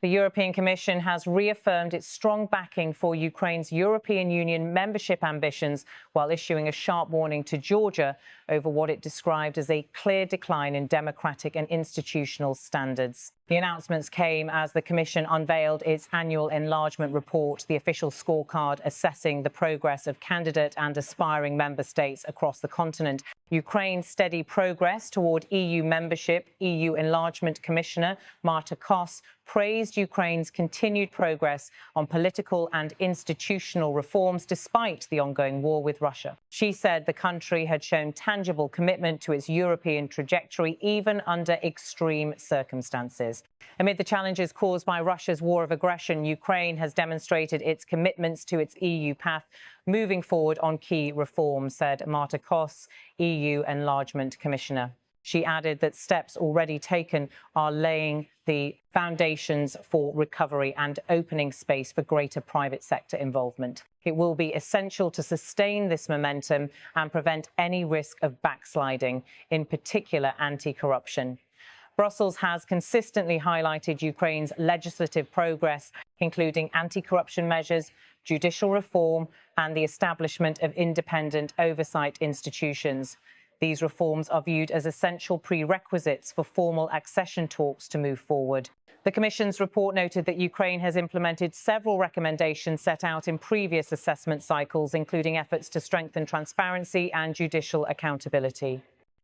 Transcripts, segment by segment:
The European Commission has reaffirmed its strong backing for Ukraine's European Union membership ambitions while issuing a sharp warning to Georgia over what it described as a clear decline in democratic and institutional standards. The announcements came as the Commission unveiled its annual Enlargement report, the official scorecard assessing the progress of candidate and aspiring member states across the continent. Ukraine's steady progress toward EU membership, EU Enlargement Commissioner Marta praised Ukraine's continued progress on political and institutional reforms despite the ongoing war with Russia. She said the country had shown tangible commitment to its European trajectory, even under extreme circumstances. Amid the challenges caused by Russia's war of aggression, Ukraine has demonstrated its commitments to its EU path, moving forward on key reforms, said Marta, EU Enlargement Commissioner. She added that steps already taken are laying the foundations for recovery and opening space for greater private sector involvement. It will be essential to sustain this momentum and prevent any risk of backsliding, in particular anti-corruption. Brussels has consistently highlighted Ukraine's legislative progress, including anti-corruption measures, judicial reform, and the establishment of independent oversight institutions. These reforms are viewed as essential prerequisites for formal accession talks to move forward. The Commission's report noted that Ukraine has implemented several recommendations set out in previous assessment cycles, including efforts to strengthen transparency and judicial accountability.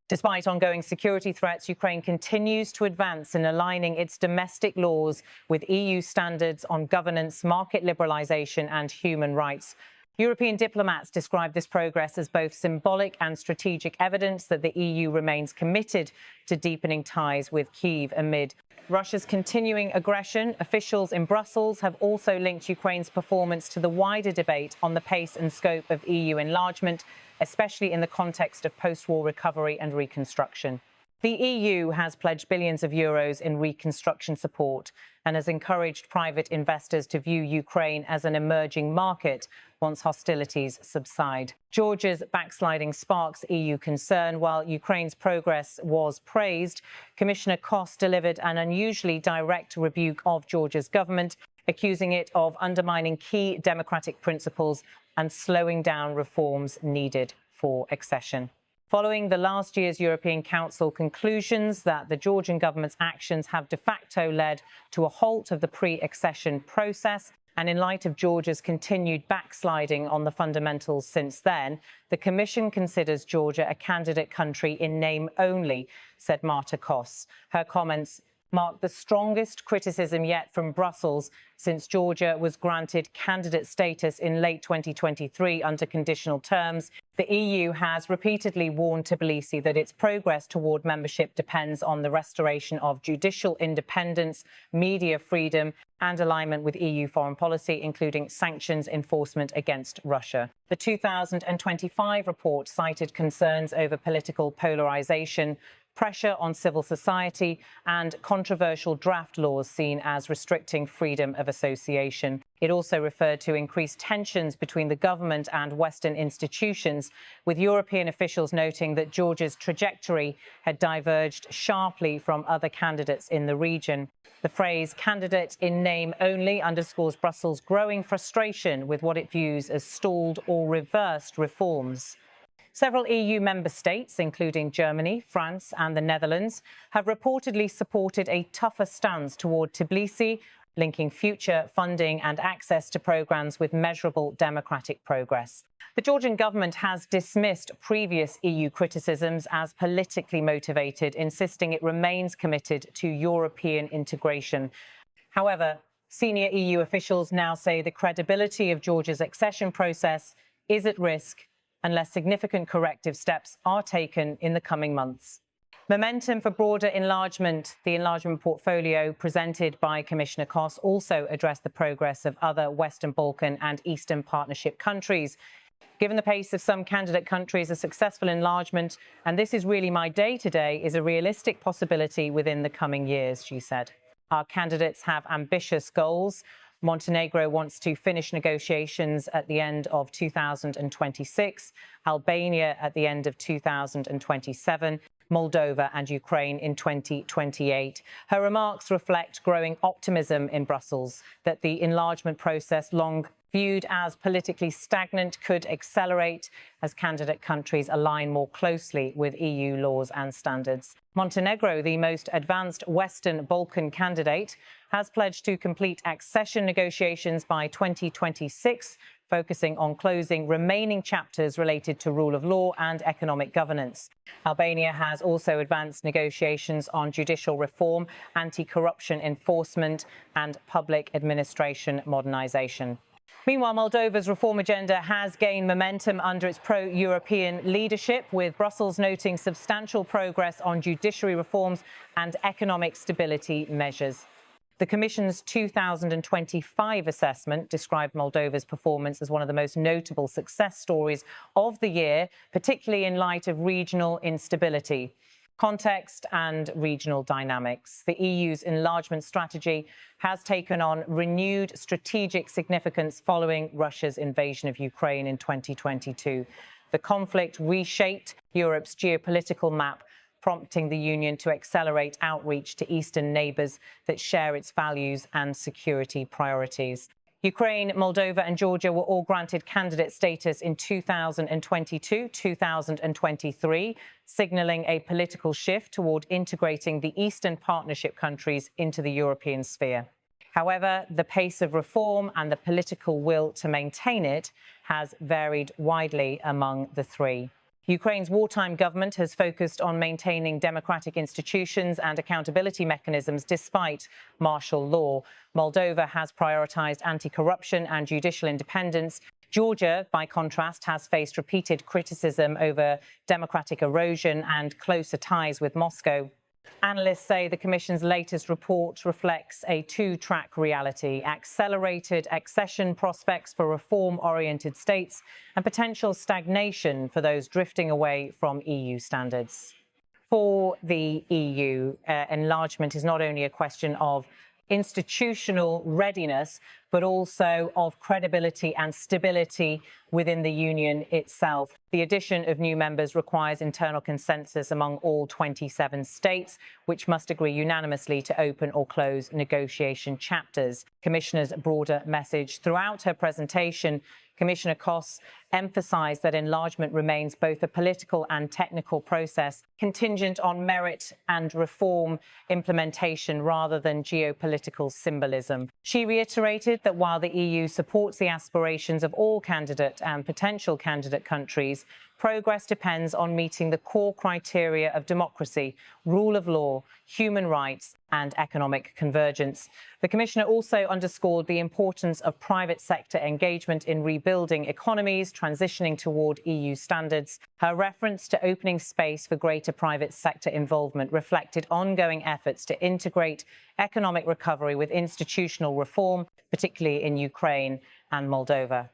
Despite ongoing security threats, Ukraine continues to advance in aligning its domestic laws with EU standards on governance, market liberalisation and human rights. European diplomats describe this progress as both symbolic and strategic evidence that the EU remains committed to deepening ties with Kyiv amid Russia's continuing aggression. Officials in Brussels have also linked Ukraine's performance to the wider debate on the pace and scope of EU enlargement, especially in the context of post-war recovery and reconstruction. The EU has pledged billions of euros in reconstruction support and has encouraged private investors to view Ukraine as an emerging market once hostilities subside. Georgia's backsliding sparks EU concern. While Ukraine's progress was praised, Commissioner delivered an unusually direct rebuke of Georgia's government, accusing it of undermining key democratic principles and slowing down reforms needed for accession. Following the last year's European Council conclusions that the Georgian government's actions have de facto led to a halt of the pre-accession process, and in light of Georgia's continued backsliding on the fundamentals since then, the Commission considers Georgia a candidate country in name only, said Marta. Her comments marked the strongest criticism yet from Brussels since Georgia was granted candidate status in late 2023 under conditional terms. The EU has repeatedly warned Tbilisi that its progress toward membership depends on the restoration of judicial independence, media freedom, and alignment with EU foreign policy, including sanctions enforcement against Russia. The 2025 report cited concerns over political polarization, pressure on civil society, and controversial draft laws seen as restricting freedom of association. It also referred to increased tensions between the government and Western institutions, with European officials noting that Georgia's trajectory had diverged sharply from other candidates in the region. The phrase "candidate in name only" underscores Brussels' growing frustration with what it views as stalled or reversed reforms. Several EU member states, including Germany, France and the Netherlands, have reportedly supported a tougher stance toward Tbilisi, linking future funding and access to programs with measurable democratic progress. The Georgian government has dismissed previous EU criticisms as politically motivated, insisting it remains committed to European integration. However, senior EU officials now say the credibility of Georgia's accession process is at risk unless significant corrective steps are taken in the coming months. Momentum for broader enlargement. The enlargement portfolio presented by Commissioner also addressed the progress of other Western Balkan and Eastern Partnership countries. Given the pace of some candidate countries, a successful enlargement, and this is really my day-to-day, is a realistic possibility within the coming years, she said. Our candidates have ambitious goals. Montenegro wants to finish negotiations at the end of 2026, Albania at the end of 2027. Moldova and Ukraine in 2028. Her remarks reflect growing optimism in Brussels that the enlargement process, long viewed as politically stagnant, could accelerate as candidate countries align more closely with EU laws and standards. Montenegro, the most advanced Western Balkan candidate, has pledged to complete accession negotiations by 2026, focusing on closing remaining chapters related to rule of law and economic governance. Albania has also advanced negotiations on judicial reform, anti-corruption enforcement and public administration modernisation. Meanwhile, Moldova's reform agenda has gained momentum under its pro-European leadership, with Brussels noting substantial progress on judiciary reforms and economic stability measures. The Commission's 2025 assessment described Moldova's performance as one of the most notable success stories of the year, particularly in light of regional instability, context and regional dynamics. The EU's enlargement strategy has taken on renewed strategic significance following Russia's invasion of Ukraine in 2022. The conflict reshaped Europe's geopolitical map, prompting the Union to accelerate outreach to eastern neighbours that share its values and security priorities. Ukraine, Moldova and Georgia were all granted candidate status in 2022, 2023, signalling a political shift toward integrating the Eastern Partnership countries into the European sphere. However, the pace of reform and the political will to maintain it has varied widely among the three. Ukraine's wartime government has focused on maintaining democratic institutions and accountability mechanisms despite martial law. Moldova has prioritised anti-corruption and judicial independence. Georgia, by contrast, has faced repeated criticism over democratic erosion and closer ties with Moscow. Analysts say the Commission's latest report reflects a two-track reality: accelerated accession prospects for reform-oriented states and potential stagnation for those drifting away from EU standards. For the EU, enlargement is not only a question of institutional readiness, but also of credibility and stability within the Union itself. The addition of new members requires internal consensus among all 27 states, which must agree unanimously to open or close negotiation chapters. Commissioner's broader message throughout her presentation, Commissioner Koss emphasised that enlargement remains both a political and technical process, contingent on merit and reform implementation rather than geopolitical symbolism. She reiterated that while the EU supports the aspirations of all candidate and potential candidate countries, progress depends on meeting the core criteria of democracy, rule of law, human rights and economic convergence. The Commissioner also underscored the importance of private sector engagement in rebuilding economies, transitioning toward EU standards. Her reference to opening space for greater private sector involvement reflected ongoing efforts to integrate economic recovery with institutional reform, particularly in Ukraine and Moldova.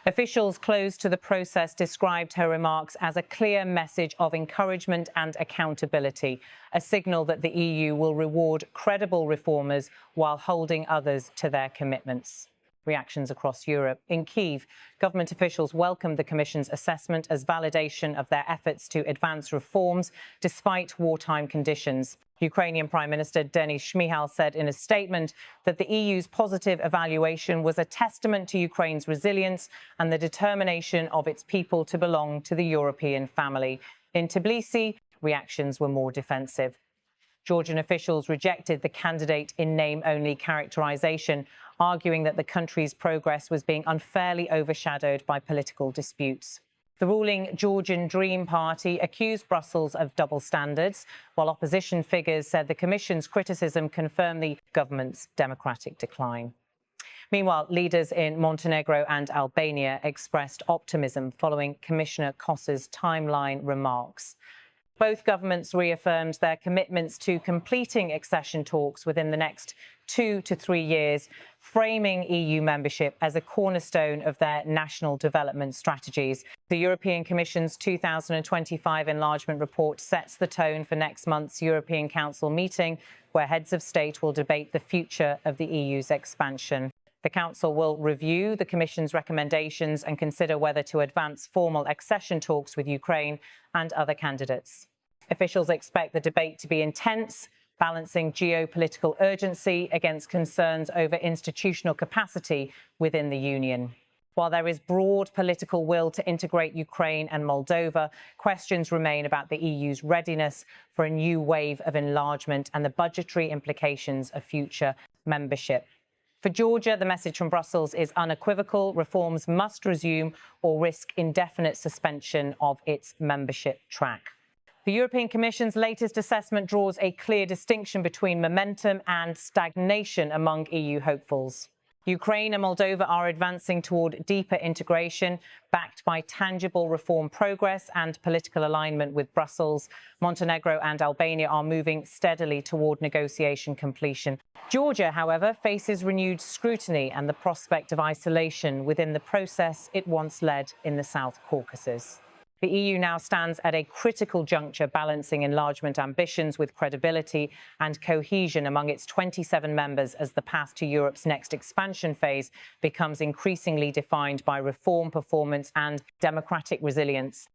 Officials close to the process described her remarks as a clear message of encouragement and accountability, a signal that the EU will reward credible reformers while holding others to their commitments. Reactions across Europe. In Kyiv, government officials welcomed the Commission's assessment as validation of their efforts to advance reforms despite wartime conditions. Ukrainian Prime Minister Denis Shmyhal said in a statement that the EU's positive evaluation was a testament to Ukraine's resilience and the determination of its people to belong to the European family. In Tbilisi, reactions were more defensive. Georgian officials rejected the candidate in name-only characterization, arguing that the country's progress was being unfairly overshadowed by political disputes. The ruling Georgian Dream Party accused Brussels of double standards, while opposition figures said the Commission's criticism confirmed the government's democratic decline. Meanwhile, leaders in Montenegro and Albania expressed optimism following Commissioner Koss's timeline remarks. Both governments reaffirmed their commitments to completing accession talks within the next 2 to 3 years, framing EU membership as a cornerstone of their national development strategies. The European Commission's 2025 enlargement report sets the tone for next month's European Council meeting, where heads of state will debate the future of the EU's expansion. The Council will review the Commission's recommendations and consider whether to advance formal accession talks with Ukraine and other candidates. Officials expect the debate to be intense, balancing geopolitical urgency against concerns over institutional capacity within the Union. While there is broad political will to integrate Ukraine and Moldova, questions remain about the EU's readiness for a new wave of enlargement and the budgetary implications of future membership. For Georgia, the message from Brussels is unequivocal. Reforms must resume or risk indefinite suspension of its membership track. The European Commission's latest assessment draws a clear distinction between momentum and stagnation among EU hopefuls. Ukraine and Moldova are advancing toward deeper integration, backed by tangible reform progress and political alignment with Brussels. Montenegro and Albania are moving steadily toward negotiation completion. Georgia, however, faces renewed scrutiny and the prospect of isolation within the process it once led in the South Caucasus. The EU now stands at a critical juncture, balancing enlargement ambitions with credibility and cohesion among its 27 members as the path to Europe's next expansion phase becomes increasingly defined by reform, performance and democratic resilience.